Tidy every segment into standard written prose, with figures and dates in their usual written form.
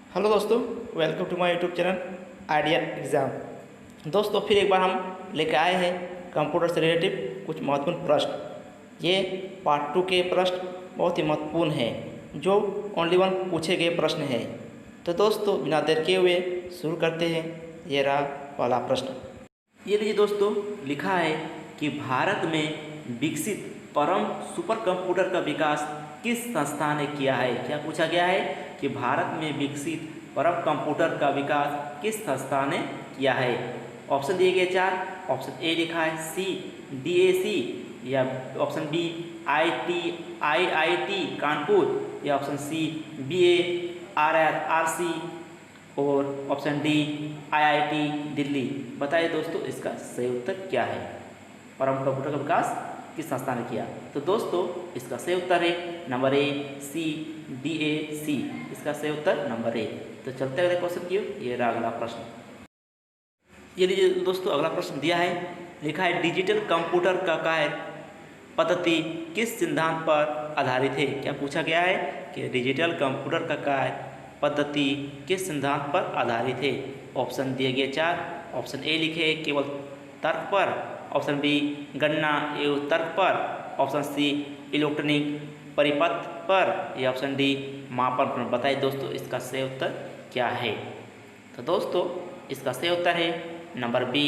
Hello दोस्तों, welcome to my YouTube channel idea exam. दोस्तों फिर एक बार हम लेकर आए हैं कंप्यूटर से रिलेटिव कुछ महत्वपूर्ण प्रश्न। ये पार्ट 2 के प्रश्न बहुत ही महत्वपूर्ण हैं जो ओनली वन पूछे गए प्रश्न हैं। तो दोस्तों बिना देर किए हुए शुरू करते हैं। ये रहा पहला प्रश्न। ये लीजिए दोस्तों, लिखा है कि भारत में विकसित परम सुपर कंप्यूटर का विकास किस संस्था ने किया है। क्या पूछा गया है कि भारत में विकसित परम कंप्यूटर का विकास किस संस्था ने किया है। ऑप्शन दिए गए चार। ऑप्शन ए लिखा है सी DAC, या ऑप्शन बी IIT कानपुर, या ऑप्शन सी BARRC, और ऑप्शन डी IIT दिल्ली। बताइए दोस्तों इसका सही उत्तर क्या है। परम कंप्यूटर का विकास किस संस्था ने किया। तो दोस्तों इसका सही उत्तर है नंबर ए सी DAC। इसका सही उत्तर नंबर ए। तो चलते अगले क्वेश्चन की ओर। ये रहा अगला प्रश्न। ये लीजिए दोस्तों, अगला प्रश्न दिया है, लिखा है डिजिटल कंप्यूटर का कार्य पद्धति किस सिद्धांत पर आधारित है। क्या पूछा गया है कि डिजिटल कंप्यूटर का कार्य पद्धति किस सिद्धांत पर आधारित है। ऑप्शन दिए गए चार। ऑप्शन ए लिखे केवल तर्क पर, ऑप्शन बी गणना एवं तर्क पर, ऑप्शन सी इलेक्ट्रॉनिक परिपथ पर, या ऑप्शन डी मापन पर। बताइए दोस्तों इसका सही उत्तर क्या है। तो दोस्तों इसका सही उत्तर है नंबर बी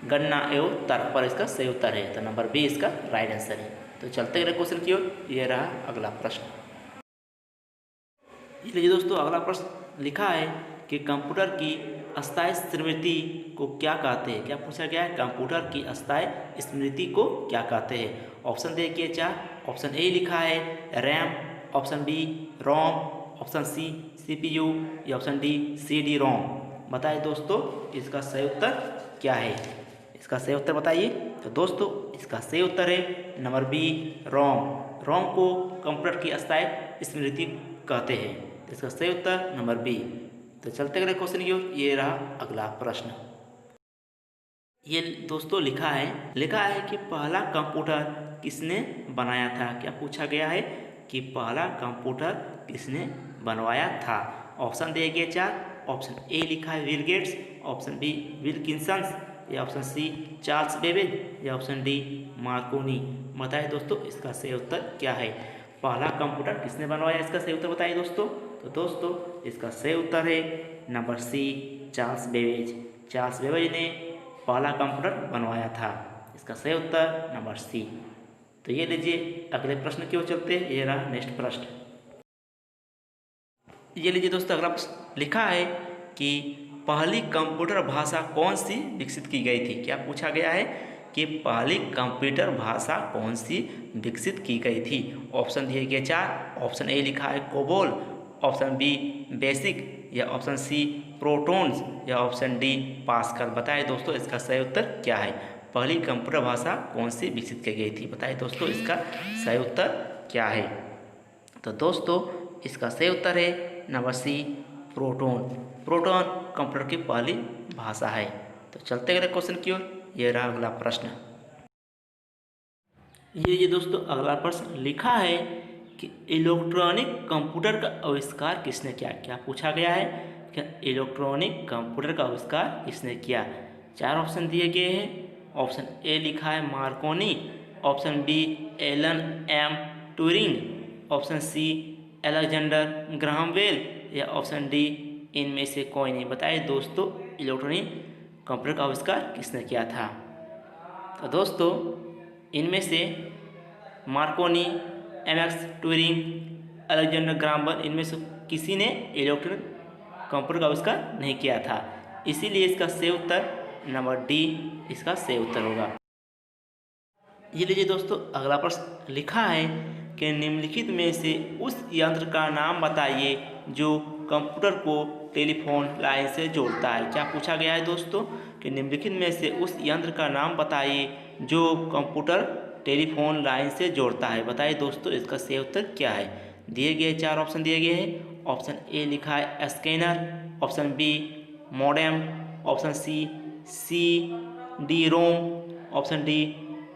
गणना एवं तर्क पर। इसका सही उत्तर है, तो नंबर बी इसका राइट आंसर है। तो चलते अगले क्वेश्चन की ओर। ये रहा अगला प्रश्न। इसलिए दोस्तों अगला प्रश्न लिखा है कि कंप्यूटर की अस्थायी स्मृति को क्या कहते हैं। क्या पूछा गया है, कंप्यूटर की अस्थायी स्मृति को क्या कहते हैं। ऑप्शन देखिए चार। ऑप्शन ए लिखा है RAM, option B ROM, option C CPU, या ऑप्शन डी CD रोम। बताइए दोस्तों इसका सही उत्तर क्या है। इसका सही उत्तर बताइए। तो दोस्तों इसका सही उत्तर है नंबर बी रोम। रोम को कंप्यूटर की अस्थायी स्मृति कहते हैं। इसका सही उत्तर नंबर बी। तो चलते अगले क्वेश्चन की ओर। ये रहा अगला प्रश्न। ये दोस्तों लिखा है कि पहला कंप्यूटर किसने बनाया था। क्या पूछा गया है कि पहला कंप्यूटर किसने बनवाया था। ऑप्शन दिए गए चार। ऑप्शन ए लिखा है बिल गेट्स, ऑप्शन बी विल्किंसंस, या ऑप्शन सी चार्ल्स बेबेज, या ऑप्शन डी मार्कोनी। बताइए दोस्तों इसका सही उत्तर क्या है। पहला कंप्यूटर किसने बनवाया, इसका सही उत्तर बताइए दोस्तों। तो दोस्तों इसका सही उत्तर है number C Charles Babbage. Charles Babbage ने पहला कंप्यूटर बनवाया था। इसका सही उत्तर नंबर सी। तो ये लीजिए अगले प्रश्न की ओर चलते हैं। ये रहा नेक्स्ट प्रश्न। ये लीजिए दोस्तों अगला प्रश्न लिखा है कि पहली कंप्यूटर भाषा कौन सी विकसित की गई थी। क्या पूछा गया है कि पहली कंप्यूटर भाषा कौन सी विकसित की गई थी। ऑप्शन दिए गए चार। ऑप्शन ए लिखा है कोबोल, ऑप्शन बी बेसिक, या ऑप्शन सी प्रोटॉन्स, या ऑप्शन डी पास्कल। बताइए दोस्तों इसका सही उत्तर क्या है। पहली कंप्यूटर भाषा कौन सी विकसित की गई थी। बताइए दोस्तों इसका सही उत्तर क्या है। तो दोस्तों इसका सही उत्तर है number C proton. Proton computer की पहली भाषा है। तो चलते अगले क्वेश्चन की ओर। ये रहा अगला प्रश्न। ये दोस्तों अगला प्रश्न लिखा है कि इलेक्ट्रॉनिक कंप्यूटर का आविष्कार किसने किया। क्या पूछा गया है कि इलेक्ट्रॉनिक कंप्यूटर का आविष्कार किसने किया। चार ऑप्शन दिए गए हैं। ऑप्शन ए लिखा है Marconi, option B Alan M Turing, option C Alexander Graham Bell, या ऑप्शन डी इनमें से कोई नहीं। बताइए दोस्तों इलेक्ट्रॉनिक कंप्यूटर का आविष्कार किसने किया था। तो दोस्तों इनमें से Marconi, MX Turing, Alexander Graham Bell, इनमें से किसी ने इलेक्ट्रॉनिक कंप्यूटर का आविष्कार नहीं किया था। इसीलिए इसका सही उत्तर नंबर डी इसका सही उत्तर होगा। ये लीजिए दोस्तों अगला प्रश्न लिखा है कि निम्नलिखित में से उस यंत्र का नाम बताइए जो कंप्यूटर को टेलीफोन लाइन से जोड़ता है। क्या पूछा गया है दोस्तों कि निम्नलिखित में से उस यंत्र का नाम बताइए जो कंप्यूटर टेलीफोन लाइन से जोड़ता है। बताइए दोस्तों इसका सही उत्तर क्या है। दिए गए चार ऑप्शन दिए गए हैं। ऑप्शन ए लिखा है scanner, option B modem, option CD ROM, option D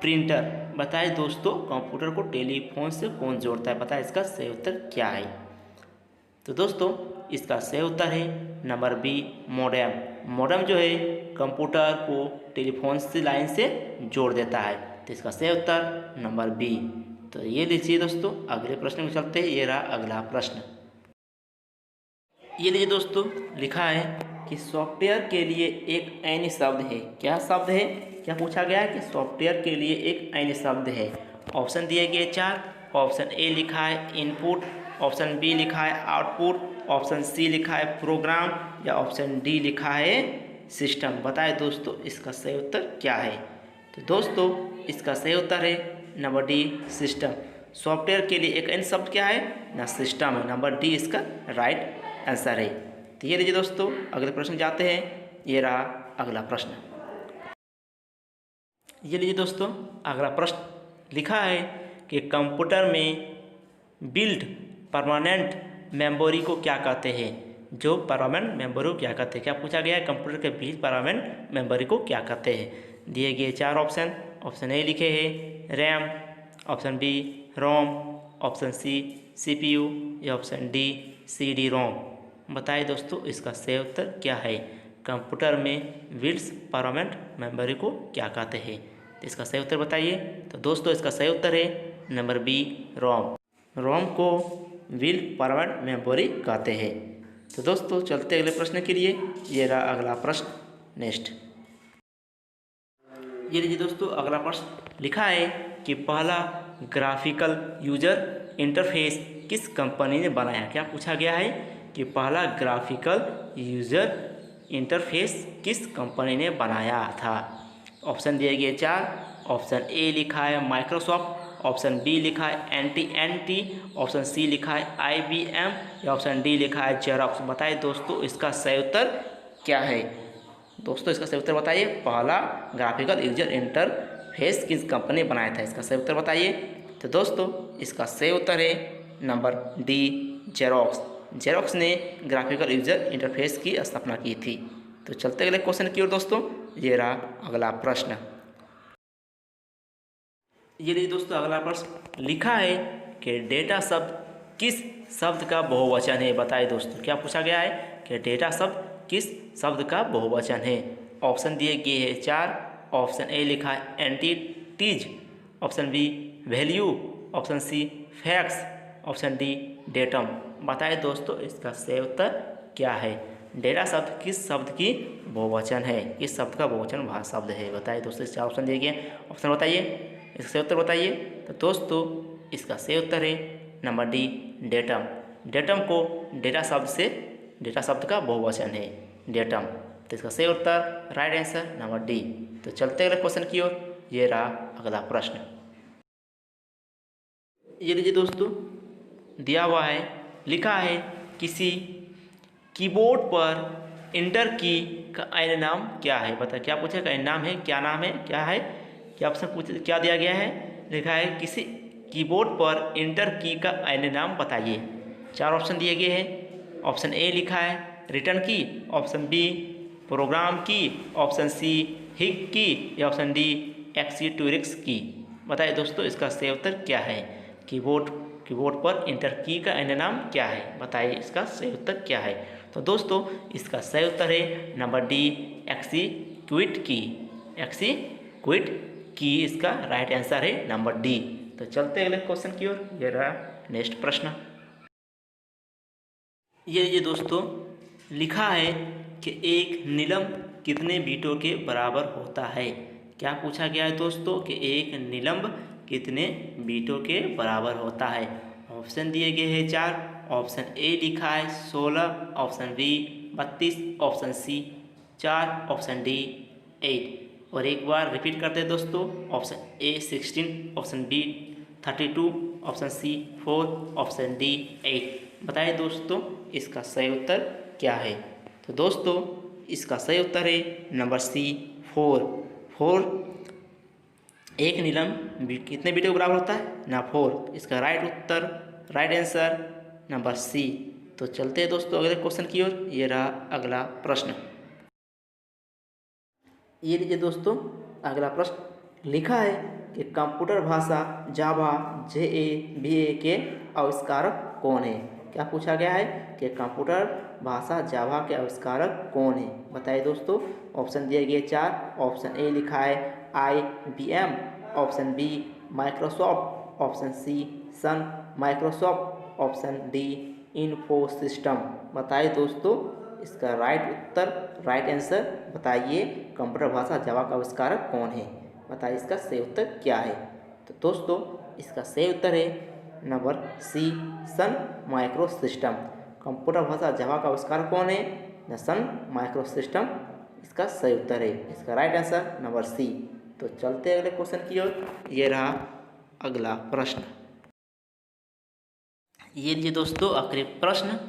printer. बताइए दोस्तों कंप्यूटर को टेलीफोन से कौन जोड़ता है। बताइए इसका सही उत्तर क्या है। तो दोस्तों इसका सही उत्तर है नंबर बी मोडेम। मोडेम जो है कंप्यूटर को टेलीफोन से लाइन से जोड़ देता है, तो इसका सही उत्तर नंबर बी। तो ये लीजिए दोस्तों, अगले प्रश्न में चलते हैं। ये रहा अगला प्रश्न। ये लीजिए दोस्तों, लिखा है कि सॉफ्टवेयर के लिए एक अन्य शब्द है। क्या शब्द है? क्या पूछा गया है कि सॉफ्टवेयर के लिए एक अन्य शब्द है। ऑप्शन दिए गए 4। ऑप्शन ए लिखा है इनपुट, ऑप्शन बी लिखा है आउटपुट, ऑप्शन सी लिखा है प्रोग्राम, या ऑप्शन डी लिखा है सिस्टम। बताएं दोस्तों इसका सही उत्तर क्या है। तो दोस्तों इसका सही उत्तर है नंबर डी सिस्टम। सॉफ्टवेयर के लिए एक अन्य शब्द क्या है ना, सिस्टम है। नंबर डी इसका राइट आंसर है। तो ये लीजिए दोस्तों, अगले प्रश्न जाते हैं। ये रहा अगला प्रश्न। ये लीजिए दोस्तों, अगला प्रश्न लिखा है कि कंप्यूटर में बिल्ड परमानेंट मेमोरी को क्या कहते हैं। जो परमानेंट मेमोरी को क्या कहते हैं। क्या पूछा गया है, कंप्यूटर के बिल्ड परमानेंट मेमोरी को क्या कहते हैं। दिए गए 4 ऑप्शन। ऑप्शन ए लिखे हैं RAM, option B ROM, option C CPU, या ऑप्शन डी सीडी रोम। बताइए दोस्तों इसका सही उत्तर क्या है। कंप्यूटर में बिल्ड परमानेंट मेमोरी को क्या कहते हैं। तो इसका सही उत्तर बताइए। तो दोस्तों इसका सही उत्तर है नंबर बी रोम। रोम को बिल्ड परमानेंट मेमोरी कहते हैं। तो दोस्तों चलते अगले प्रश्न के लिए। ये रहा अगला प्रश्न नेक्स्ट। ये लीजिए दोस्तों, अगला प्रश्न लिखा है कि पहला ग्राफिकल यूजर इंटरफेस किस कंपनी ने बनाया। क्या पूछा गया है कि पहला ग्राफिकल यूजर इंटरफेस किस कंपनी ने बनाया था। ऑप्शन दिए गए 4। ऑप्शन ए लिखा है माइक्रोसॉफ्ट, ऑप्शन बी लिखा है AT&T, ऑप्शन सी लिखा है IBM, या ऑप्शन डी लिखा है जेरॉक्स। बताइए दोस्तों इसका सही उत्तर क्या है। दोस्तों इसका सही उत्तर बताइए। पहला ग्राफिकल यूजर इंटरफेस किस कंपनी ने बनाया था, इसका सही उत्तर बताइए। तो दोस्तों इसका सही उत्तर है नंबर डी जेरॉक्स। जेरॉक्स ने ग्राफिकल यूजर इंटरफेस की स्थापना की थी। तो चलते अगले क्वेश्चन की ओर दोस्तों। ये रहा अगला प्रश्न। ये लीजिए दोस्तों, अगला प्रश्न लिखा है कि डेटा शब्द किस शब्द का बहुवचन है। बताइए दोस्तों क्या पूछा गया है कि डेटा शब्द किस शब्द का बहुवचन है। ऑप्शन दिए गए हैं 4। ऑप्शन ए लिखा है entities, option B value, option C facts, option D datum. बताइए दोस्तों इसका सही उत्तर क्या है। डेटा शब्द किस शब्द की बहुवचन है, किस शब्द का बहुवचन वह शब्द है। बताइए दोस्तों, 4 ऑप्शन दिए गए। ऑप्शन बताइए, इसका सही उत्तर बताइए। तो दोस्तों इसका सही उत्तर है नंबर डी डेटम। डेटम को डेटा शब्द का बहुवचन है डेटम। तो इसका सही उत्तर राइट आंसर नंबर डी। तो चलते अगले क्वेश्चन की ओर। ये रहा अगला प्रश्न। ये लीजिए दोस्तों, दिया हुआ है, लिखा है किसी कीबोर्ड पर इंटर की का अन्य नाम क्या है। बता क्या पूछा, का नाम है, क्या नाम है, क्या है, क्या ऑप्शन पूछ, क्या दिया गया है। लिखा है किसी कीबोर्ड पर इंटर की का अन्य नाम बताइए। 4 ऑप्शन दिए गए हैं। ऑप्शन ए लिखा है रिटर्न की, ऑप्शन बी प्रोग्राम की, ऑप्शन सी हिक की, या ऑप्शन डी एक्सीट्यूरिक्स की। बताइए दोस्तों इसका सही उत्तर क्या है। कीबोर्ड पर इंटर की का अन्य नाम क्या है। बताइए इसका सही उत्तर क्या है। तो दोस्तों इसका सही उत्तर है नंबर डी एक्सीक्यूट की। एक्सीक्यूट की इसका राइट आंसर है नंबर डी। तो चलते अगले क्वेश्चन की ओर। ये रहा नेक्स्ट प्रश्न। ये दोस्तों लिखा है कि एक नीलम कितने बीटों के बराबर होता है। क्या पूछा गया है दोस्तों कि एक नीलम कितने बीटों के बराबर होता है। ऑप्शन दिए गए हैं 4। ऑप्शन ए लिखा है 16, option B 32, option C 4, option D 8। और एक बार रिपीट करते हैं दोस्तों। Option A 16, option B 32, option C 4, option D 8। बताइए दोस्तों इसका सही उत्तर क्या है। तो दोस्तों इसका सही उत्तर है नंबर सी 4। एक नीलम कितने बीटों के बराबर होता है ना 4। इसका राइट आंसर नंबर सी। तो चलते हैं दोस्तों अगले क्वेश्चन की ओर। ये रहा अगला प्रश्न। ये लीजिए दोस्तों, अगला प्रश्न लिखा है कि कंप्यूटर भाषा जावा JAVA के आविष्कारक कौन है। क्या पूछा गया है कि कंप्यूटर भाषा जावा के आविष्कारक कौन है? बताइए दोस्तों। ऑप्शन दिए गए 4। ऑप्शन ए लिखा है IBM, option B Microsoft, option C Sun Microsoft, option D infosystem. बताइए दोस्तों इसका राइट आंसर बताइए, कंप्यूटर भाषा जावा का आविष्कारक कौन है? बताइए इसका सही उत्तर क्या है? तो दोस्तों इसका सही उत्तर है नंबर सी सन माइक्रो सिस्टम। कंप्यूटर भाषा जावा का आविष्कार कौन है? द सन माइक्रो सिस्टम इसका सही उत्तर है। इसका राइट आंसर नंबर सी। तो चलते अगले क्वेश्चन की ओर। ये रहा अगला प्रश्न। ये लीजिए दोस्तों आखिरी प्रश्न।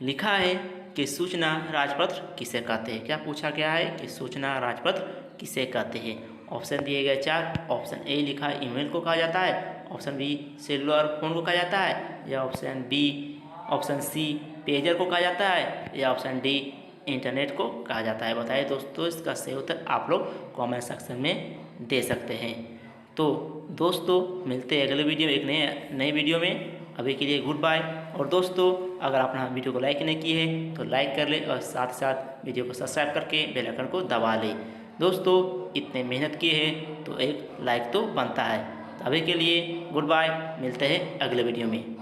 लिखा है कि सूचना राजपत्र किसे कहते हैं? क्या पूछा गया है कि सूचना राजपत्र किसे कहते हैं? ऑप्शन दिए गए 4। ऑप्शन ए लिखा है ईमेल को कहा जाता है, ऑप्शन बी सेलुलर फोन को कहा जाता है, या ऑप्शन सी पेजर को कहा जाता है, या ऑप्शन डी इंटरनेट को कहा जाता है। बताइए दोस्तों इसका सही उत्तर आप लोग कमेंट सेक्शन में दे सकते हैं। तो दोस्तों मिलते हैं अगले वीडियो में एक नए वीडियो में। अभी के लिए गुड बाय। और दोस्तों अगर आपने वीडियो को लाइक नहीं किए हैं तो लाइक कर ले और साथ साथ वीडियो को सब्सक्राइब करके बेल आइकन को दबा ले। दोस्तों इतने मेहनत किए हैं तो एक लाइक तो बनता है। अभी के लिए गुड बाय, मिलते हैं अगले वीडियो में।